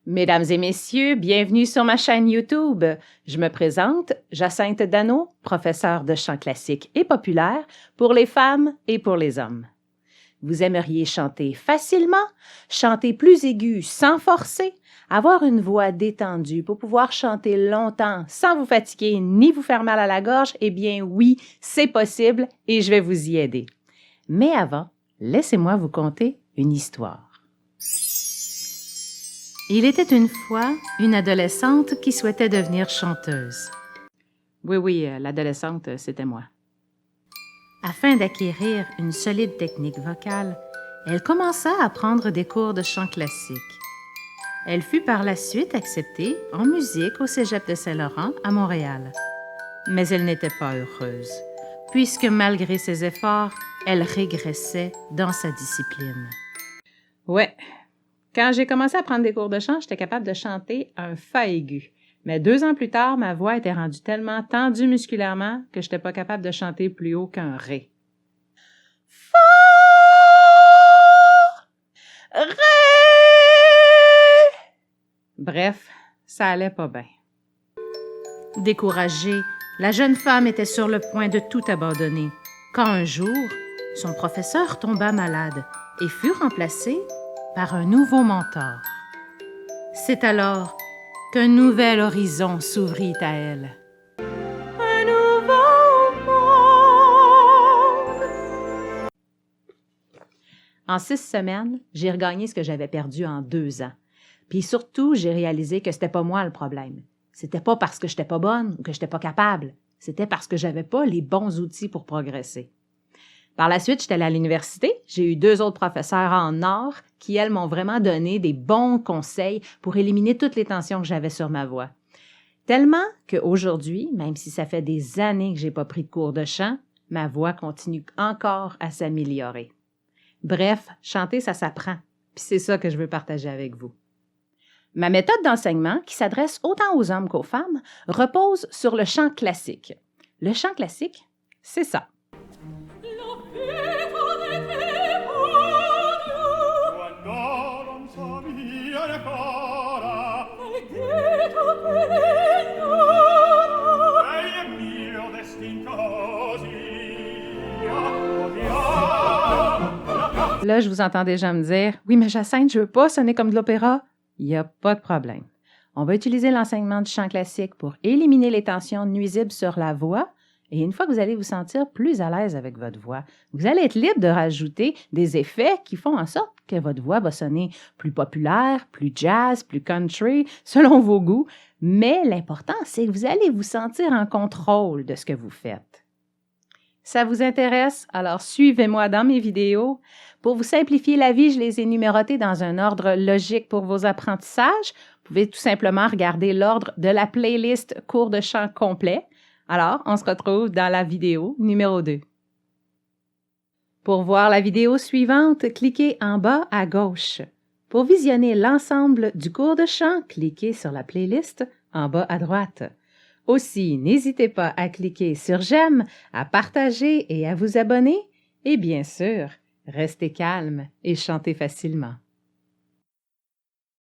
Mesdames et messieurs, bienvenue sur ma chaîne YouTube. Je me présente, Jacinthe Dano, professeure de chant classique et populaire pour les femmes et pour les hommes. Vous aimeriez chanter facilement, chanter plus aigu sans forcer, avoir une voix détendue pour pouvoir chanter longtemps sans vous fatiguer ni vous faire mal à la gorge? Eh bien oui, c'est possible et je vais vous y aider. Mais avant, laissez-moi vous conter une histoire. Il était une fois une adolescente qui souhaitait devenir chanteuse. Oui, l'adolescente, c'était moi. Afin d'acquérir une solide technique vocale, elle commença à prendre des cours de chant classique. Elle fut par la suite acceptée en musique au Cégep de Saint-Laurent à Montréal. Mais elle n'était pas heureuse, puisque malgré ses efforts, elle régressait dans sa discipline. Ouais. Quand j'ai commencé à prendre des cours de chant, j'étais capable de chanter un fa aigu. Mais 2 ans plus tard, ma voix était rendue tellement tendue musculairement que je n'étais pas capable de chanter plus haut qu'un ré. Fa, ré. Bref, ça allait pas bien. Découragée, la jeune femme était sur le point de tout abandonner, quand un jour, son professeur tomba malade et fut remplacé par un nouveau mentor. C'est alors qu'un nouvel horizon s'ouvrit à elle. Un nouveau monde! En 6 semaines, j'ai regagné ce que j'avais perdu en 2 ans. Puis surtout, j'ai réalisé que c'était pas moi le problème. C'était pas parce que j'étais pas bonne ou que j'étais pas capable. C'était parce que j'avais pas les bons outils pour progresser. Par la suite, j'étais allée à l'université. J'ai eu 2 autres professeurs en or qui, elles, m'ont vraiment donné des bons conseils pour éliminer toutes les tensions que j'avais sur ma voix. Tellement qu'aujourd'hui, même si ça fait des années que j'ai pas pris de cours de chant, ma voix continue encore à s'améliorer. Bref, chanter, ça s'apprend. Puis c'est ça que je veux partager avec vous. Ma méthode d'enseignement, qui s'adresse autant aux hommes qu'aux femmes, repose sur le chant classique. Le chant classique, c'est ça. Là, je vous entends déjà me dire « Oui, mais Jacinthe, je veux pas sonner comme de l'opéra. » Il n'y a pas de problème. On va utiliser l'enseignement du chant classique pour éliminer les tensions nuisibles sur la voix. Et une fois que vous allez vous sentir plus à l'aise avec votre voix, vous allez être libre de rajouter des effets qui font en sorte que votre voix va sonner plus populaire, plus jazz, plus country, selon vos goûts. Mais l'important, c'est que vous allez vous sentir en contrôle de ce que vous faites. Ça vous intéresse? Alors suivez-moi dans mes vidéos. Pour vous simplifier la vie, je les ai numérotées dans un ordre logique pour vos apprentissages. Vous pouvez tout simplement regarder l'ordre de la playlist cours de chant complet. Alors, on se retrouve dans la vidéo numéro 2. Pour voir la vidéo suivante, cliquez en bas à gauche. Pour visionner l'ensemble du cours de chant, cliquez sur la playlist en bas à droite. Aussi, n'hésitez pas à cliquer sur j'aime, à partager et à vous abonner. Et bien sûr, restez calme et chantez facilement.